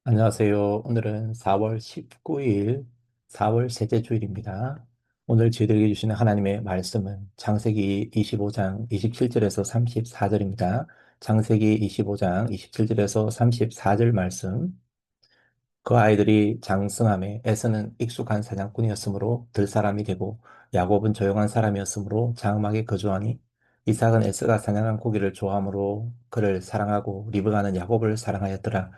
안녕하세요. 오늘은 4월 19일, 4월 셋째 주일입니다. 오늘 저희들에게 주시는 하나님의 말씀은 창세기 25장 27절에서 34절입니다. 창세기 25장 27절에서 34절 말씀. 그 아이들이 장성함에 에서는 익숙한 사냥꾼이었으므로 들사람이 되고 야곱은 조용한 사람이었으므로 장막에 거주하니 이삭은 에서가 사냥한 고기를 좋아하므로 그를 사랑하고 리브가는 야곱을 사랑하였더라.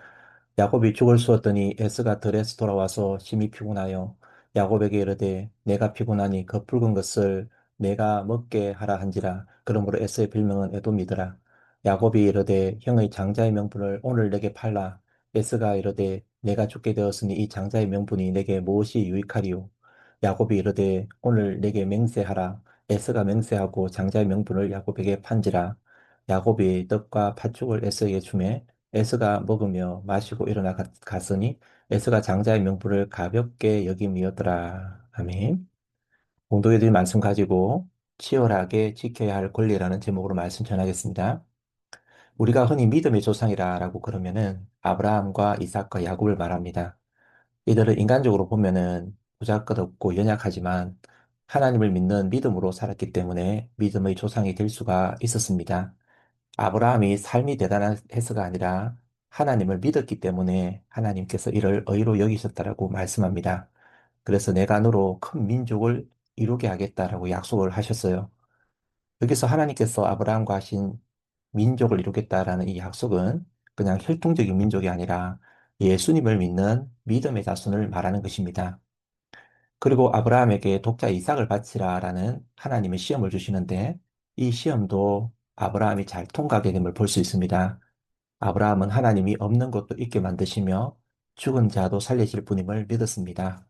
야곱이 죽을 쑤었더니 에서가 들에서 돌아와서 심히 피곤하여 야곱에게 이르되 내가 피곤하니 그 붉은 것을 내가 먹게 하라 한지라. 그러므로 에서의 별명은 에돔이더라. 야곱이 이르되 형의 장자의 명분을 오늘 내게 팔라. 에스가 이르되 내가 죽게 되었으니 이 장자의 명분이 내게 무엇이 유익하리요? 야곱이 이르되 오늘 내게 맹세하라. 에스가 맹세하고 장자의 명분을 야곱에게 판지라. 야곱이 떡과 팥죽을 에스에게 주매 에스가 먹으며 마시고 일어나 갔으니 에스가 장자의 명분을 가볍게 여김이었더라. 아멘. 공동의들 말씀 가지고 치열하게 지켜야 할 권리라는 제목으로 말씀 전하겠습니다. 우리가 흔히 믿음의 조상이라고 그러면은 아브라함과 이삭과 야곱을 말합니다. 이들은 인간적으로 보면은 보잘것없고 연약하지만 하나님을 믿는 믿음으로 살았기 때문에 믿음의 조상이 될 수가 있었습니다. 아브라함이 삶이 대단해서가 아니라 하나님을 믿었기 때문에 하나님께서 이를 의로 여기셨다라고 말씀합니다. 그래서 내가 너로 큰 민족을 이루게 하겠다라고 약속을 하셨어요. 여기서 하나님께서 아브라함과 하신 민족을 이루겠다라는 이 약속은 그냥 혈통적인 민족이 아니라 예수님을 믿는 믿음의 자손을 말하는 것입니다. 그리고 아브라함에게 독자 이삭을 바치라라는 하나님의 시험을 주시는데 이 시험도 아브라함이 잘 통과하게 됨을 볼 수 있습니다. 아브라함은 하나님이 없는 것도 있게 만드시며 죽은 자도 살리실 분임을 믿었습니다.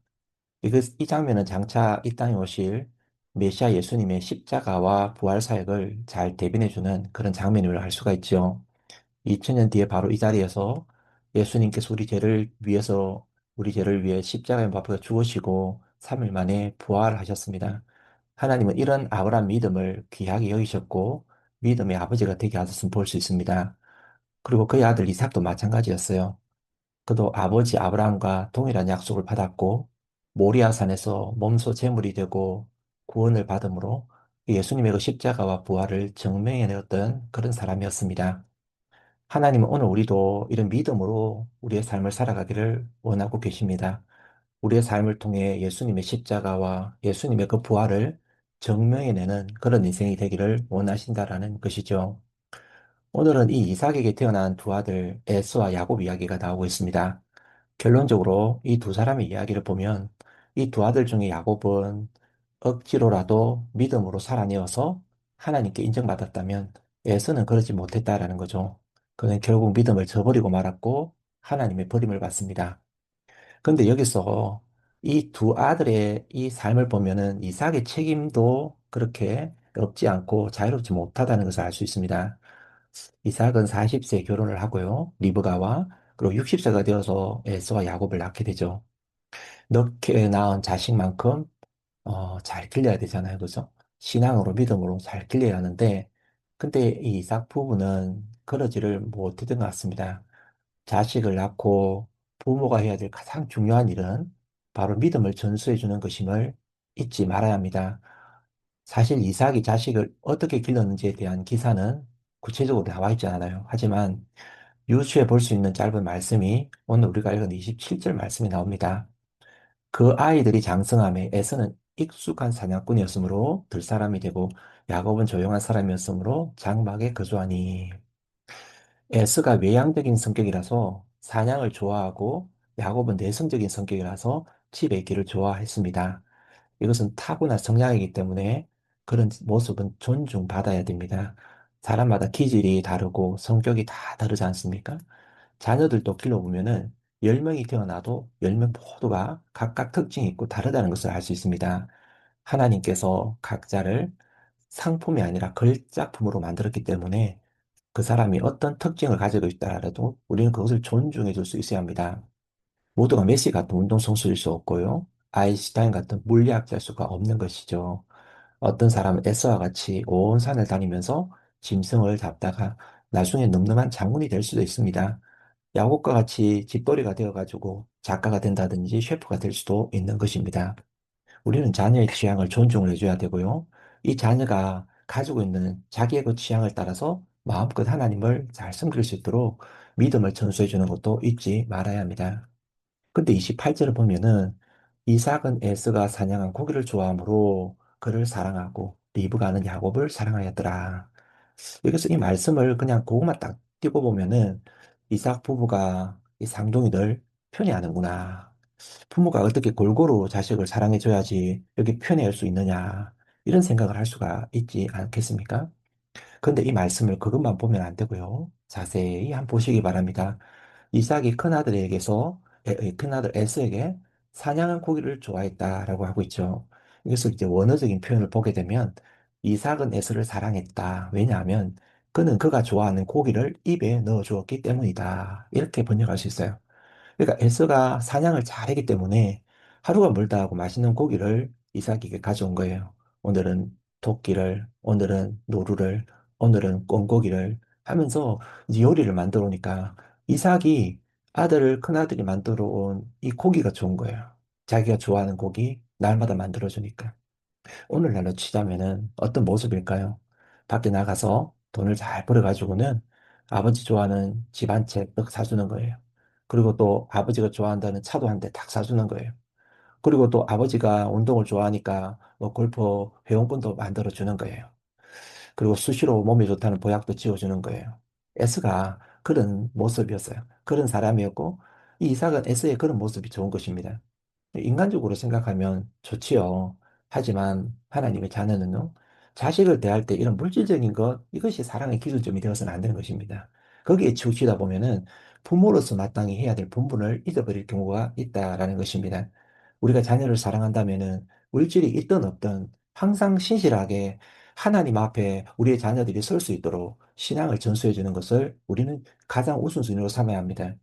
이 장면은 장차 이 땅에 오실 메시아 예수님의 십자가와 부활 사역을 잘 대변해주는 그런 장면임을 알 수가 있죠. 2000년 뒤에 바로 이 자리에서 예수님께서 우리 죄를 위해 십자가에 못 박혀 죽으시고 3일 만에 부활하셨습니다. 하나님은 이런 아브라함 믿음을 귀하게 여기셨고 믿음의 아버지가 되게 하셨음을 볼 수 있습니다. 그리고 그의 아들 이삭도 마찬가지였어요. 그도 아버지 아브라함과 동일한 약속을 받았고 모리아산에서 몸소 제물이 되고 구원을 받음으로 예수님의 그 십자가와 부활을 증명해내었던 그런 사람이었습니다. 하나님은 오늘 우리도 이런 믿음으로 우리의 삶을 살아가기를 원하고 계십니다. 우리의 삶을 통해 예수님의 십자가와 예수님의 그 부활을 증명해내는 그런 인생이 되기를 원하신다라는 것이죠. 오늘은 이 이삭에게 태어난 두 아들 에스와 야곱 이야기가 나오고 있습니다. 결론적으로 이 두 사람의 이야기를 보면 이 두 아들 중에 야곱은 억지로라도 믿음으로 살아내어서 하나님께 인정받았다면 에서는 그러지 못했다라는 거죠. 그는 결국 믿음을 저버리고 말았고 하나님의 버림을 받습니다. 근데 여기서 이 두 아들의 이 삶을 보면은 이삭의 책임도 그렇게 없지 않고 자유롭지 못하다는 것을 알 수 있습니다. 이삭은 40세에 결혼을 하고요. 리브가와 그리고 60세가 되어서 에서와 야곱을 낳게 되죠. 넣게 낳은 자식만큼 잘 길러야 되잖아요. 그죠? 신앙으로 믿음으로 잘 길러야 하는데 근데 이 이삭 부부는 그러지를 못했던 것 같습니다. 자식을 낳고 부모가 해야 될 가장 중요한 일은 바로 믿음을 전수해 주는 것임을 잊지 말아야 합니다. 사실 이삭이 자식을 어떻게 길렀는지에 대한 기사는 구체적으로 나와 있지 않아요. 하지만 유추해 볼 수 있는 짧은 말씀이 오늘 우리가 읽은 27절 말씀이 나옵니다. 그 아이들이 장성함에 에서는 익숙한 사냥꾼이었으므로 들사람이 되고 야곱은 조용한 사람이었으므로 장막에 거주하니. 에스가 외향적인 성격이라서 사냥을 좋아하고 야곱은 내성적인 성격이라서 집에 있기를 좋아했습니다. 이것은 타고난 성향이기 때문에 그런 모습은 존중받아야 됩니다. 사람마다 기질이 다르고 성격이 다 다르지 않습니까? 자녀들도 길러보면은 10명이 태어나도 10명 모두가 각각 특징이 있고 다르다는 것을 알 수 있습니다. 하나님께서 각자를 상품이 아니라 걸작품으로 만들었기 때문에 그 사람이 어떤 특징을 가지고 있다 하더라도 우리는 그것을 존중해 줄 수 있어야 합니다. 모두가 메시 같은 운동선수일 수 없고요. 아인슈타인 같은 물리학자일 수가 없는 것이죠. 어떤 사람은 에서와 같이 온 산을 다니면서 짐승을 잡다가 나중에 늠름한 장군이 될 수도 있습니다. 야곱과 같이 집돌이가 되어가지고 작가가 된다든지 셰프가 될 수도 있는 것입니다. 우리는 자녀의 취향을 존중을 해줘야 되고요. 이 자녀가 가지고 있는 자기의 그 취향을 따라서 마음껏 하나님을 잘 섬길 수 있도록 믿음을 전수해 주는 것도 잊지 말아야 합니다. 근데 28절을 보면은 이삭은 에스가 사냥한 고기를 좋아하므로 그를 사랑하고 리브가는 야곱을 사랑하였더라. 여기서 이 말씀을 그냥 그것만 딱 띄고 보면은 이삭 부부가 이 쌍둥이들 편애하는구나. 부모가 어떻게 골고루 자식을 사랑해줘야지 여기 편애할 수 있느냐. 이런 생각을 할 수가 있지 않겠습니까? 그런데 이 말씀을 그것만 보면 안 되고요. 자세히 한번 보시기 바랍니다. 이삭이 큰아들에게서, 큰아들 에스에게 사냥한 고기를 좋아했다라고 하고 있죠. 이것을 이제 원어적인 표현을 보게 되면 이삭은 에스를 사랑했다. 왜냐하면 그는 그가 좋아하는 고기를 입에 넣어 주었기 때문이다. 이렇게 번역할 수 있어요. 그러니까 에서가 사냥을 잘하기 때문에 하루가 멀다 하고 맛있는 고기를 이삭에게 가져온 거예요. 오늘은 토끼를, 오늘은 노루를, 오늘은 꿩고기를 하면서 이제 요리를 만들어 오니까 이삭이 큰아들이 만들어 온 이 고기가 좋은 거예요. 자기가 좋아하는 고기 날마다 만들어 주니까. 오늘날로 치자면은 어떤 모습일까요? 밖에 나가서 돈을 잘 벌어가지고는 아버지 좋아하는 집 한 채 떡 사주는 거예요. 그리고 또 아버지가 좋아한다는 차도 한 대 탁 사주는 거예요. 그리고 또 아버지가 운동을 좋아하니까 뭐 골프 회원권도 만들어 주는 거예요. 그리고 수시로 몸에 좋다는 보약도 지어주는 거예요. S가 그런 모습이었어요. 그런 사람이었고, 이 이삭은 S의 그런 모습이 좋은 것입니다. 인간적으로 생각하면 좋지요. 하지만 하나님의 자녀는요, 자식을 대할 때 이런 물질적인 것, 이것이 사랑의 기준점이 되어서는 안 되는 것입니다. 거기에 치우치다 보면은 부모로서 마땅히 해야 될 본분을 잊어버릴 경우가 있다라는 것입니다. 우리가 자녀를 사랑한다면은 물질이 있든 없든 항상 신실하게 하나님 앞에 우리의 자녀들이 설 수 있도록 신앙을 전수해 주는 것을 우리는 가장 우선순위로 삼아야 합니다.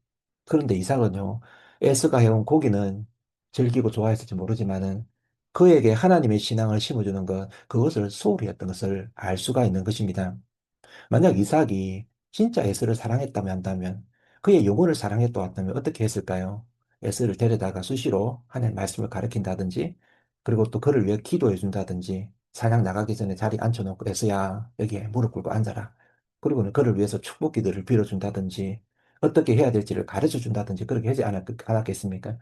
그런데 이삭은요, 에스가 해온 고기는 즐기고 좋아했을지 모르지만은 그에게 하나님의 신앙을 심어주는 것, 그것을 소홀히 했던 것을 알 수가 있는 것입니다. 만약 이삭이 진짜 에서를 사랑했다면 한다면 그의 영혼을 사랑했다 왔다면 어떻게 했을까요? 에서를 데려다가 수시로 하나님 말씀을 가르친다든지 그리고 또 그를 위해 기도해 준다든지 사냥 나가기 전에 자리에 앉혀놓고 에서야 여기에 무릎 꿇고 앉아라. 그리고는 그를 위해서 축복 기도를 빌어준다든지 어떻게 해야 될지를 가르쳐 준다든지 그렇게 하지 않았겠습니까?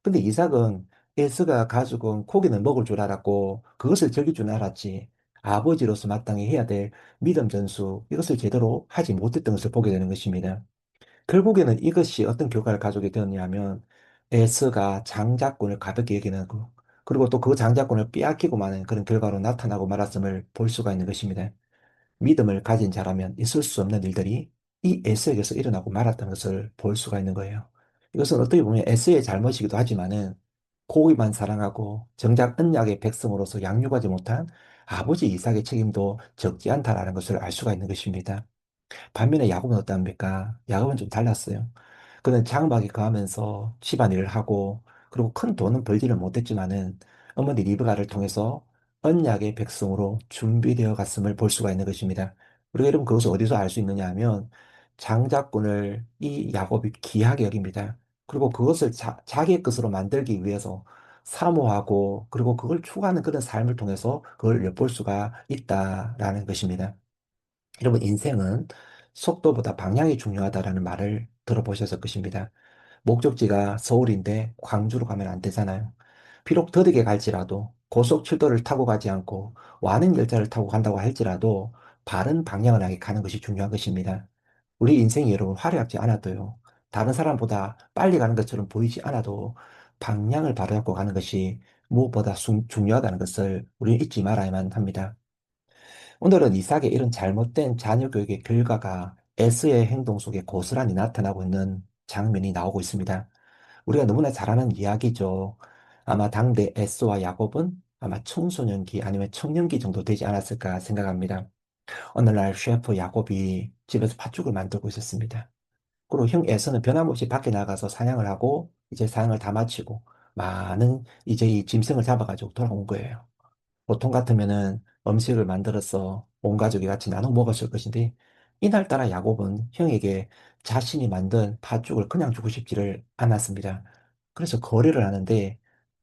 근데 이삭은 에스가 가지고 온 고기는 먹을 줄 알았고 그것을 즐길 줄 알았지 아버지로서 마땅히 해야 될 믿음 전수 이것을 제대로 하지 못했던 것을 보게 되는 것입니다. 결국에는 이것이 어떤 결과를 가져오게 되었냐 하면 에스가 장자권을 가볍게 여기는 거 그리고 또 그 장자권을 빼앗기고 마는 그런 결과로 나타나고 말았음을 볼 수가 있는 것입니다. 믿음을 가진 자라면 있을 수 없는 일들이 이 에스에게서 일어나고 말았다는 것을 볼 수가 있는 거예요. 이것은 어떻게 보면 에스의 잘못이기도 하지만은 고기만 사랑하고 정작 언약의 백성으로서 양육하지 못한 아버지 이삭의 책임도 적지 않다라는 것을 알 수가 있는 것입니다. 반면에 야곱은 어떠합니까? 야곱은 좀 달랐어요. 그는 장막에 거하면서 집안일을 하고 그리고 큰 돈은 벌지를 못했지만은 어머니 리브가를 통해서 언약의 백성으로 준비되어 갔음을 볼 수가 있는 것입니다. 우리가 여러분 그것을 어디서 알 수 있느냐 하면 장자권을 이 야곱이 귀하게 여깁니다. 그리고 그것을 자기의 것으로 만들기 위해서 사모하고 그리고 그걸 추구하는 그런 삶을 통해서 그걸 엿볼 수가 있다라는 것입니다. 여러분, 인생은 속도보다 방향이 중요하다라는 말을 들어보셨을 것입니다. 목적지가 서울인데 광주로 가면 안 되잖아요. 비록 더디게 갈지라도 고속철도를 타고 가지 않고 완행 열차를 타고 간다고 할지라도 바른 방향을 향해 가는 것이 중요한 것입니다. 우리 인생이 여러분 화려하지 않아도요. 다른 사람보다 빨리 가는 것처럼 보이지 않아도 방향을 바로 잡고 가는 것이 무엇보다 중요하다는 것을 우리는 잊지 말아야만 합니다. 오늘은 이삭의 이런 잘못된 자녀 교육의 결과가 에스의 행동 속에 고스란히 나타나고 있는 장면이 나오고 있습니다. 우리가 너무나 잘 아는 이야기죠. 아마 당대 에스와 야곱은 아마 청소년기 아니면 청년기 정도 되지 않았을까 생각합니다. 어느 날 셰프 야곱이 집에서 팥죽을 만들고 있었습니다. 그리고 형 에서는 변함없이 밖에 나가서 사냥을 하고 이제 사냥을 다 마치고 많은 이제 이 짐승을 잡아가지고 돌아온 거예요. 보통 같으면은 음식을 만들어서 온 가족이 같이 나눠 먹었을 것인데 이날따라 야곱은 형에게 자신이 만든 팥죽을 그냥 주고 싶지를 않았습니다. 그래서 거래를 하는데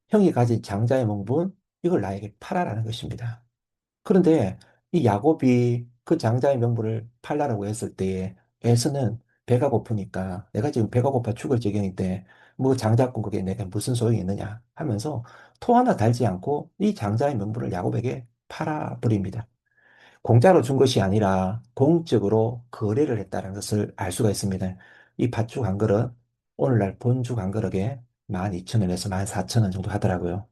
형이 가진 장자의 명분, 이걸 나에게 팔아라는 것입니다. 그런데 이 야곱이 그 장자의 명분을 팔라라고 했을 때에 에서는 배가 고프니까 내가 지금 배가 고파 죽을 지경인데 뭐 장자꾼 그게 내가 무슨 소용이 있느냐 하면서 토 하나 달지 않고 이 장자의 명분을 야곱에게 팔아버립니다. 공짜로 준 것이 아니라 공적으로 거래를 했다는 것을 알 수가 있습니다. 이 팥죽 한 그릇, 오늘날 본죽 한 그릇에 12,000원에서 14,000원 정도 하더라고요.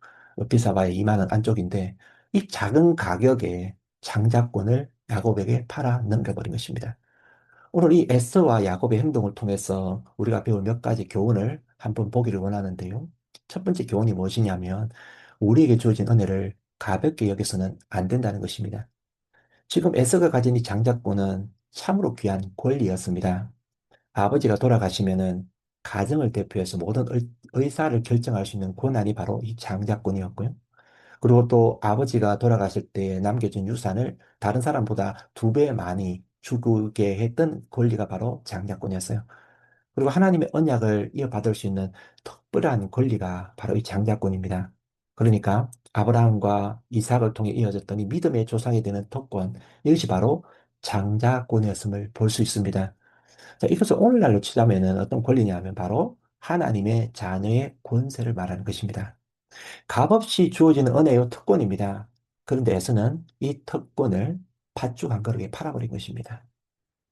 비싸봐야 2만 원 안쪽인데 이 작은 가격에 장자권을 야곱에게 팔아 넘겨버린 것입니다. 오늘 이 에서와 야곱의 행동을 통해서 우리가 배울 몇 가지 교훈을 한번 보기를 원하는데요. 첫 번째 교훈이 무엇이냐면 우리에게 주어진 은혜를 가볍게 여기서는 안 된다는 것입니다. 지금 에서가 가진 이 장자권은 참으로 귀한 권리였습니다. 아버지가 돌아가시면은 가정을 대표해서 모든 의사를 결정할 수 있는 권한이 바로 이 장자권이었고요. 그리고 또 아버지가 돌아가실 때 남겨진 유산을 다른 사람보다 2배 많이 주게 했던 권리가 바로 장자권이었어요. 그리고 하나님의 언약을 이어받을 수 있는 특별한 권리가 바로 이 장자권입니다. 그러니까 아브라함과 이삭을 통해 이어졌던 이 믿음의 조상이 되는 특권, 이것이 바로 장자권이었음을 볼 수 있습니다. 자, 이것을 오늘날로 치자면은 어떤 권리냐 하면 바로 하나님의 자녀의 권세를 말하는 것입니다. 값없이 주어지는 은혜요 특권입니다. 그런데 에서는 이 특권을 팥죽 한 그릇에 팔아버린 것입니다.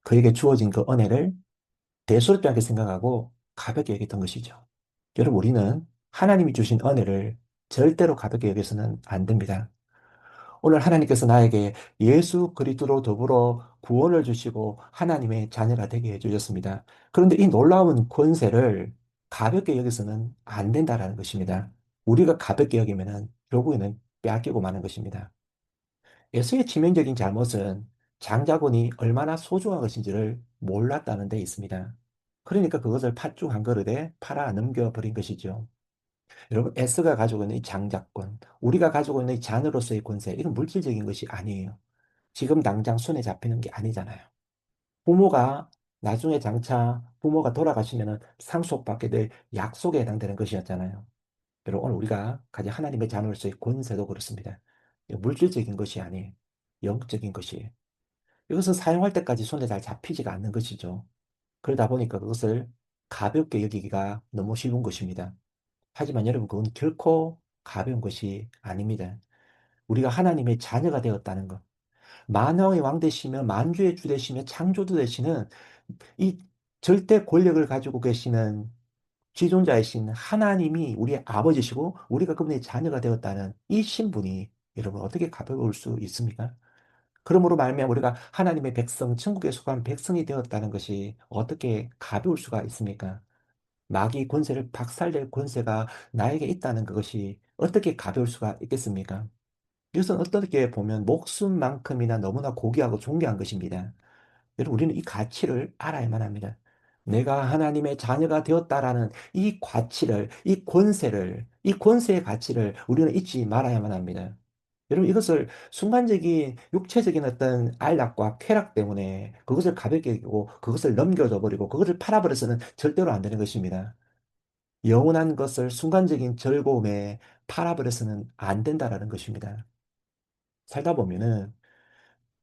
그에게 주어진 그 은혜를 대수롭지 않게 생각하고 가볍게 여겼던 것이죠. 여러분, 우리는 하나님이 주신 은혜를 절대로 가볍게 여겨서는 안 됩니다. 오늘 하나님께서 나에게 예수 그리스도로 더불어 구원을 주시고 하나님의 자녀가 되게 해주셨습니다. 그런데 이 놀라운 권세를 가볍게 여기서는 안 된다라는 것입니다. 우리가 가볍게 여기면은 결국에는 빼앗기고 마는 것입니다. 예수의 치명적인 잘못은 장자곤이 얼마나 소중한 것인지를 몰랐다는 데 있습니다. 그러니까 그것을 팥죽 한 그릇에 팔아 넘겨버린 것이죠. 여러분, S가 가지고 있는 이 장자권, 우리가 가지고 있는 이 자녀로서의 권세, 이건 물질적인 것이 아니에요. 지금 당장 손에 잡히는 게 아니잖아요. 부모가 나중에 장차 부모가 돌아가시면 상속받게 될 약속에 해당되는 것이었잖아요. 여러분, 오늘 우리가 가진 하나님의 자녀로서의 권세도 그렇습니다. 이거 물질적인 것이 아니에요. 영적인 것이에요. 이것은 사용할 때까지 손에 잘 잡히지가 않는 것이죠. 그러다 보니까 그것을 가볍게 여기기가 너무 쉬운 것입니다. 하지만 여러분, 그건 결코 가벼운 것이 아닙니다. 우리가 하나님의 자녀가 되었다는 것. 만왕의 왕 되시며 만주의 주 되시며 창조주 되시는 이 절대 권력을 가지고 계시는 지존자이신 하나님이 우리의 아버지시고 우리가 그분의 자녀가 되었다는 이 신분이 여러분 어떻게 가벼울 수 있습니까? 그러므로 말미암아 우리가 하나님의 백성, 천국에 속한 백성이 되었다는 것이 어떻게 가벼울 수가 있습니까? 마귀 권세를 박살낼 권세가 나에게 있다는 그것이 어떻게 가벼울 수가 있겠습니까? 이것은 어떻게 보면 목숨만큼이나 너무나 고귀하고 존귀한 것입니다. 여러분, 우리는 이 가치를 알아야만 합니다. 내가 하나님의 자녀가 되었다라는 이 가치를, 이 권세를, 이 권세의 가치를 우리는 잊지 말아야만 합니다. 여러분, 이것을 순간적인 육체적인 어떤 안락과 쾌락 때문에 그것을 가볍게 여기고 그것을 넘겨줘 버리고 그것을 팔아버려서는 절대로 안 되는 것입니다. 영원한 것을 순간적인 즐거움에 팔아버려서는 안 된다라는 것입니다. 살다 보면은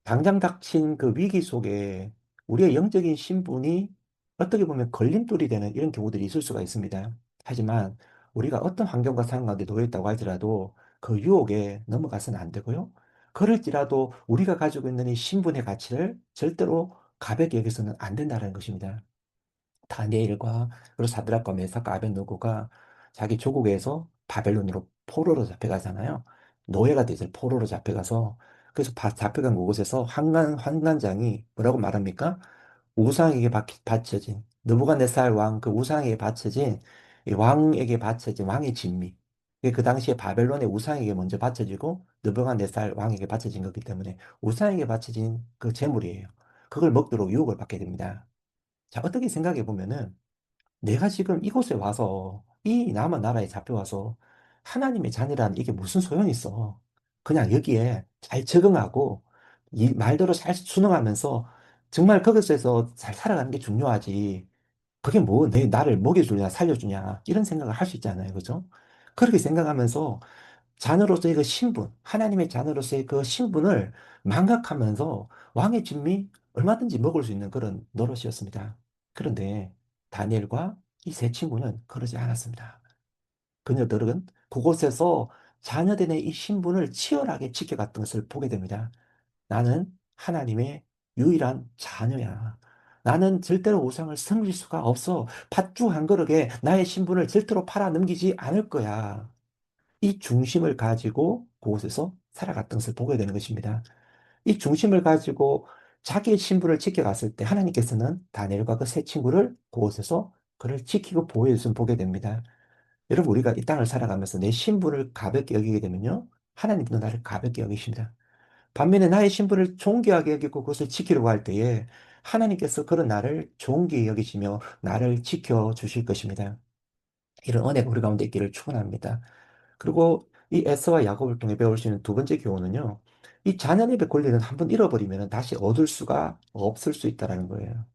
당장 닥친 그 위기 속에 우리의 영적인 신분이 어떻게 보면 걸림돌이 되는 이런 경우들이 있을 수가 있습니다. 하지만 우리가 어떤 환경과 상황 가운데 놓여 있다고 할지라도 그 유혹에 넘어가서는 안 되고요. 그럴지라도 우리가 가지고 있는 이 신분의 가치를 절대로 가볍게 여기서는 안 된다는 것입니다. 다니엘과 그리고 사드락과 메삭과 아벤노고가 자기 조국에서 바벨론으로 포로로 잡혀가잖아요. 노예가 되죠. 포로로 잡혀가서 그래서 잡혀간 그곳에서 환관장이 뭐라고 말합니까? 우상에게 바쳐진 느부갓네살 왕 그 우상에게 바쳐진 이 왕에게 바쳐진 왕의 진미. 이게 그 당시에 바벨론의 우상에게 먼저 바쳐지고 느부갓네살 왕에게 바쳐진 거기 때문에 우상에게 바쳐진 그 재물이에요. 그걸 먹도록 유혹을 받게 됩니다. 자, 어떻게 생각해 보면은 내가 지금 이곳에 와서 이 남은 나라에 잡혀와서 하나님의 자녀라는 이게 무슨 소용이 있어. 그냥 여기에 잘 적응하고 이 말대로 잘 순응하면서 정말 거기서 잘 살아가는 게 중요하지. 그게 뭐, 내 나를 먹여주냐, 살려주냐, 이런 생각을 할 수 있잖아요. 그죠? 그렇게 생각하면서 자녀로서의 그 신분, 하나님의 자녀로서의 그 신분을 망각하면서 왕의 진미 얼마든지 먹을 수 있는 그런 노릇이었습니다. 그런데 다니엘과 이 세 친구는 그러지 않았습니다. 그녀들은 그곳에서 자녀들의 이 신분을 치열하게 지켜갔던 것을 보게 됩니다. 나는 하나님의 유일한 자녀야. 나는 절대로 우상을 섬길 수가 없어. 팥죽 한 그릇에 나의 신분을 절대로 팔아 넘기지 않을 거야. 이 중심을 가지고 그곳에서 살아갔던 것을 보게 되는 것입니다. 이 중심을 가지고 자기의 신분을 지켜갔을 때 하나님께서는 다니엘과 그 세 친구를 그곳에서 그를 지키고 보호해 주신 보게 됩니다. 여러분, 우리가 이 땅을 살아가면서 내 신분을 가볍게 여기게 되면요. 하나님도 나를 가볍게 여기십니다. 반면에 나의 신분을 존귀하게 여기고 그것을 지키려고 할 때에 하나님께서 그런 나를 존귀히 여기시며 나를 지켜주실 것입니다. 이런 은혜가 우리 가운데 있기를 축원합니다. 그리고 이 에서와 야곱을 통해 배울 수 있는 두 번째 교훈은요. 이 자녀의 권리는 한번 잃어버리면 다시 얻을 수가 없을 수 있다는 거예요.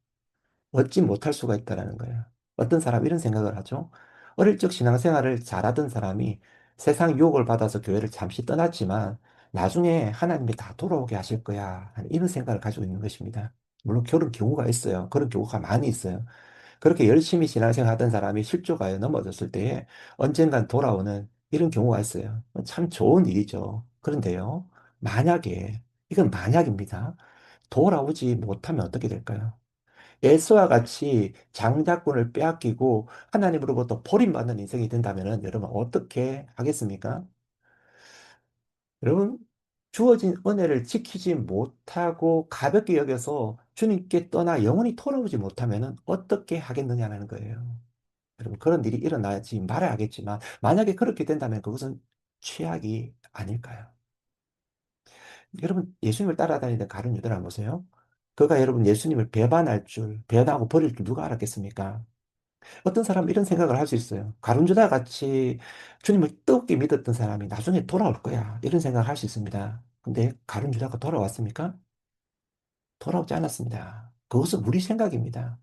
얻지 못할 수가 있다는 거예요. 어떤 사람이 이런 생각을 하죠. 어릴 적 신앙생활을 잘하던 사람이 세상 유혹을 받아서 교회를 잠시 떠났지만 나중에 하나님이 다 돌아오게 하실 거야, 하는 이런 생각을 가지고 있는 것입니다. 물론 그런 경우가 있어요. 그런 경우가 많이 있어요. 그렇게 열심히 신앙생활 하던 사람이 실족하여 넘어졌을 때에 언젠간 돌아오는 이런 경우가 있어요. 참 좋은 일이죠. 그런데요, 만약에, 이건 만약입니다. 돌아오지 못하면 어떻게 될까요? 에스와 같이 장자권을 빼앗기고 하나님으로부터 버림받는 인생이 된다면 여러분 어떻게 하겠습니까? 여러분, 주어진 은혜를 지키지 못하고 가볍게 여겨서 주님께 떠나 영원히 돌아오지 못하면 어떻게 하겠느냐는 거예요. 여러분, 그런 일이 일어나지 말아야겠지만, 만약에 그렇게 된다면 그것은 최악이 아닐까요? 여러분, 예수님을 따라다니는 가룟 유다를 한번 보세요. 그가 여러분 예수님을 배반할 줄, 배반하고 버릴 줄 누가 알았겠습니까? 어떤 사람은 이런 생각을 할 수 있어요. 가룟 유다 같이 주님을 뜨겁게 믿었던 사람이 나중에 돌아올 거야. 이런 생각을 할 수 있습니다. 근데 가룟 유다가 돌아왔습니까? 돌아오지 않았습니다. 그것은 우리 생각입니다.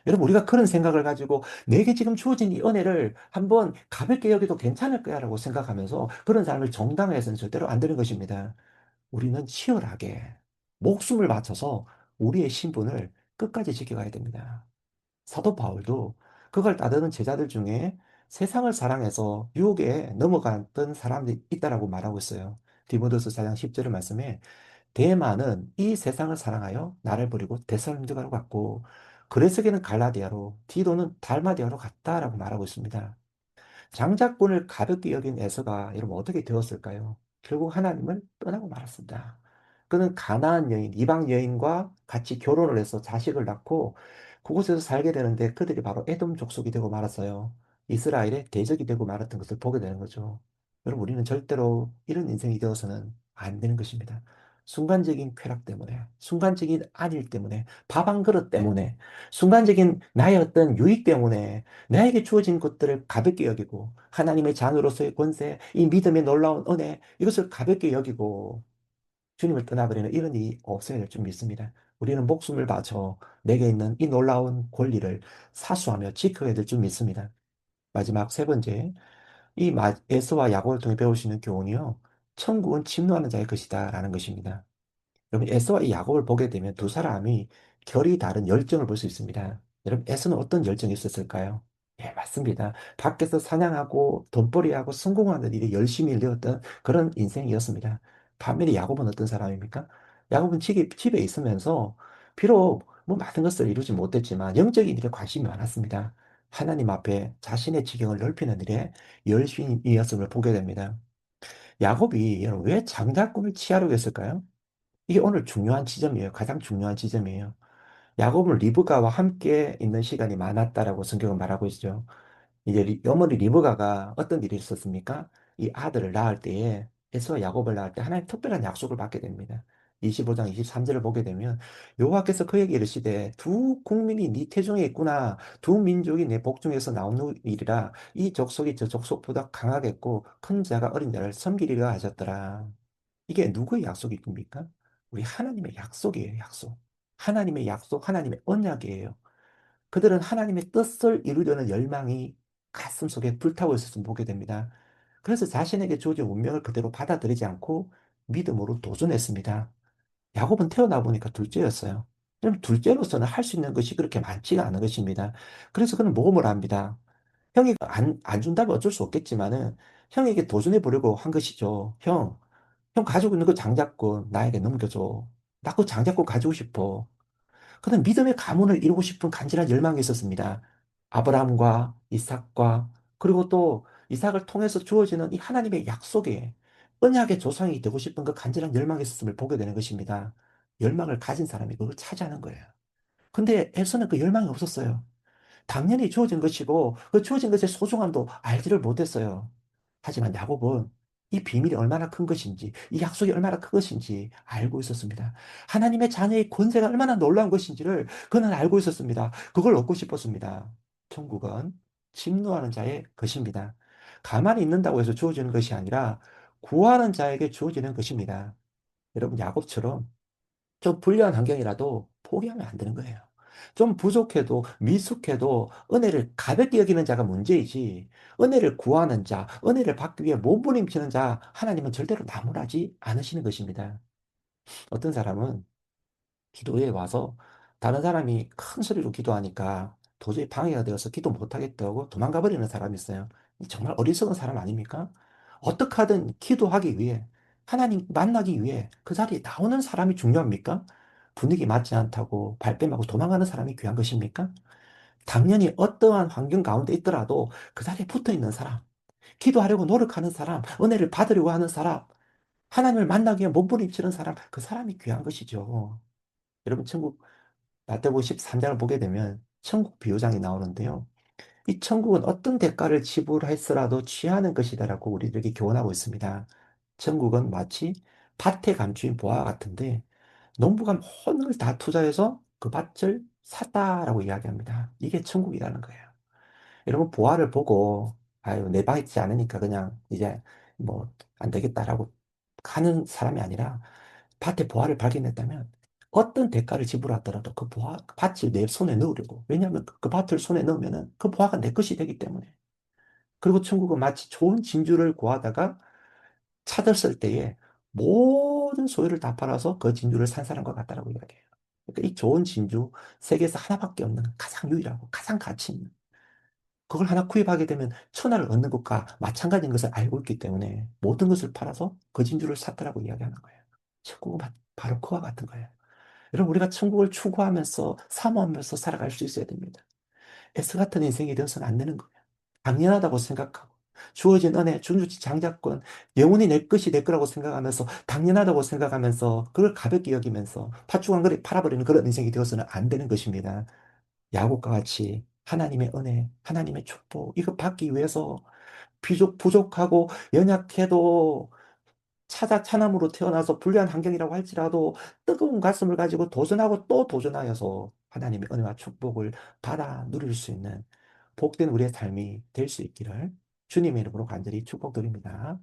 여러분, 우리가 그런 생각을 가지고 내게 지금 주어진 이 은혜를 한번 가볍게 여기도 괜찮을 거야라고 생각하면서 그런 사람을 정당화해서는 절대로 안 되는 것입니다. 우리는 치열하게 목숨을 바쳐서 우리의 신분을 끝까지 지켜가야 됩니다. 사도 바울도 그걸 따르는 제자들 중에 세상을 사랑해서 유혹에 넘어갔던 사람들이 있다라고 말하고 있어요. 디모데후서 4장 10절의 말씀에 대마는 이 세상을 사랑하여 나를 버리고 데살로니가로 갔고 그레스게는 갈라디아로 디도는 달마디아로 갔다라고 말하고 있습니다. 장자권을 가볍게 여긴 에서가 여러분 어떻게 되었을까요? 결국 하나님을 떠나고 말았습니다. 그는 가나안 여인, 이방 여인과 같이 결혼을 해서 자식을 낳고 그곳에서 살게 되는데 그들이 바로 에돔 족속이 되고 말았어요. 이스라엘의 대적이 되고 말았던 것을 보게 되는 거죠. 여러분, 우리는 절대로 이런 인생이 되어서는 안 되는 것입니다. 순간적인 쾌락 때문에, 순간적인 안일 때문에, 밥 한 그릇 때문에, 순간적인 나의 어떤 유익 때문에 나에게 주어진 것들을 가볍게 여기고 하나님의 자녀로서의 권세, 이 믿음의 놀라운 은혜 이것을 가볍게 여기고 주님을 떠나버리는 이런 일이 없어야 될 줄 믿습니다. 우리는 목숨을 바쳐 내게 있는 이 놀라운 권리를 사수하며 지켜야 될 줄 믿습니다. 마지막 세 번째, 에서와 야곱을 통해 배울 수 있는 교훈이요. 천국은 침노하는 자의 것이다라는 것입니다. 여러분, 에서와 이 야곱을 보게 되면 두 사람이 결이 다른 열정을 볼 수 있습니다. 여러분, 에서는 어떤 열정이 있었을까요? 예, 맞습니다. 밖에서 사냥하고 돈벌이하고 성공하는 일에 열심히 일되었던 그런 인생이었습니다. 반면에 야곱은 어떤 사람입니까? 야곱은 집에 있으면서 비록 뭐 많은 것을 이루지 못했지만 영적인 일에 관심이 많았습니다. 하나님 앞에 자신의 지경을 넓히는 일에 열심이었음을 보게 됩니다. 야곱이 여러분 왜 장자권을 취하려고 했을까요? 이게 오늘 중요한 지점이에요. 가장 중요한 지점이에요. 야곱은 리브가와 함께 있는 시간이 많았다라고 성경은 말하고 있죠. 이제 어머니 리브가가 어떤 일이 있었습니까? 이 아들을 낳을 때에 에서와 야곱을 낳을 때 하나님 특별한 약속을 받게 됩니다. 25장 23절을 보게 되면 여호와께서 그에게 이르시되 두 국민이 네 태중에 있구나 두 민족이 내 복중에서 나오느니라 이 족속이 저 족속보다 강하겠고 큰 자가 어린 자를 섬기리라 하셨더라. 이게 누구의 약속입니까? 우리 하나님의 약속이에요, 약속. 하나님의 약속, 하나님의 언약이에요. 그들은 하나님의 뜻을 이루려는 열망이 가슴속에 불타고 있었음을 보게 됩니다. 그래서 자신에게 주어진 운명을 그대로 받아들이지 않고 믿음으로 도전했습니다. 야곱은 태어나 보니까 둘째였어요. 그럼 둘째로서는 할 수 있는 것이 그렇게 많지가 않은 것입니다. 그래서 그는 모험을 합니다. 형이 안 준다면 어쩔 수 없겠지만은 형에게 도전해 보려고 한 것이죠. 형 가지고 있는 그 장자권 나에게 넘겨줘. 나 그 장자권 가지고 싶어. 그는 믿음의 가문을 이루고 싶은 간절한 열망이 있었습니다. 아브라함과 이삭과 그리고 또 이삭을 통해서 주어지는 이 하나님의 약속에 언약의 조상이 되고 싶은 그 간절한 열망이 있었음을 보게 되는 것입니다. 열망을 가진 사람이 그걸 차지하는 거예요. 근데 에서는 그 열망이 없었어요. 당연히 주어진 것이고 그 주어진 것의 소중함도 알지를 못했어요. 하지만 야곱은 이 비밀이 얼마나 큰 것인지, 이 약속이 얼마나 큰 것인지 알고 있었습니다. 하나님의 자녀의 권세가 얼마나 놀라운 것인지를 그는 알고 있었습니다. 그걸 얻고 싶었습니다. 천국은 침노하는 자의 것입니다. 가만히 있는다고 해서 주어지는 것이 아니라 구하는 자에게 주어지는 것입니다. 여러분, 야곱처럼 좀 불리한 환경이라도 포기하면 안 되는 거예요. 좀 부족해도 미숙해도 은혜를 가볍게 여기는 자가 문제이지, 은혜를 구하는 자, 은혜를 받기 위해 몸부림치는 자, 하나님은 절대로 나무라지 않으시는 것입니다. 어떤 사람은 기도에 와서 다른 사람이 큰 소리로 기도하니까 도저히 방해가 되어서 기도 못하겠다고 도망가 버리는 사람이 있어요. 정말 어리석은 사람 아닙니까? 어떻게 하든 기도하기 위해, 하나님 만나기 위해 그 자리에 나오는 사람이 중요합니까? 분위기 맞지 않다고 발뺌하고 도망가는 사람이 귀한 것입니까? 당연히 어떠한 환경 가운데 있더라도 그 자리에 붙어 있는 사람, 기도하려고 노력하는 사람, 은혜를 받으려고 하는 사람, 하나님을 만나기 위해 몸부림치는 사람, 그 사람이 귀한 것이죠. 여러분, 마태복음 13장을 보게 되면 천국 비유장이 나오는데요. 이 천국은 어떤 대가를 지불했으라도 취하는 것이다라고 우리들에게 교훈하고 있습니다. 천국은 마치 밭에 감추인 보화와 같은데 농부가 모든 걸 다 투자해서 그 밭을 샀다라고 이야기합니다. 이게 천국이라는 거예요. 여러분, 보화를 보고 아유, 내 방에 있지 않으니까 그냥 이제 뭐 안 되겠다라고 가는 사람이 아니라 밭에 보화를 발견했다면 어떤 대가를 지불하더라도 그 밭을 내 손에 넣으려고. 왜냐하면 그 밭을 손에 넣으면은 그 보화가 내 것이 되기 때문에. 그리고 천국은 마치 좋은 진주를 구하다가 찾았을 때에 모든 소유를 다 팔아서 그 진주를 산 사람과 같다라고 이야기해요. 그러니까 이 좋은 진주, 세계에서 하나밖에 없는 가장 유일하고 가장 가치 있는 그걸 하나 구입하게 되면 천하를 얻는 것과 마찬가지인 것을 알고 있기 때문에 모든 것을 팔아서 그 진주를 샀다라고 이야기하는 거예요. 천국은 바로 그와 같은 거예요. 여러분, 우리가 천국을 추구하면서 사모하면서 살아갈 수 있어야 됩니다. S 같은 인생이 되어서는 안 되는 거예요. 당연하다고 생각하고 주어진 은혜, 주주지 장자권, 영원히 내 것이 내 거라고 생각하면서 당연하다고 생각하면서 그걸 가볍게 여기면서 팥죽한 그릇 팔아버리는 그런 인생이 되어서는 안 되는 것입니다. 야곱과 같이 하나님의 은혜, 하나님의 축복 이거 받기 위해서 부족하고 연약해도 차남으로 태어나서 불리한 환경이라고 할지라도 뜨거운 가슴을 가지고 도전하고 또 도전하여서 하나님의 은혜와 축복을 받아 누릴 수 있는 복된 우리의 삶이 될 수 있기를 주님의 이름으로 간절히 축복드립니다.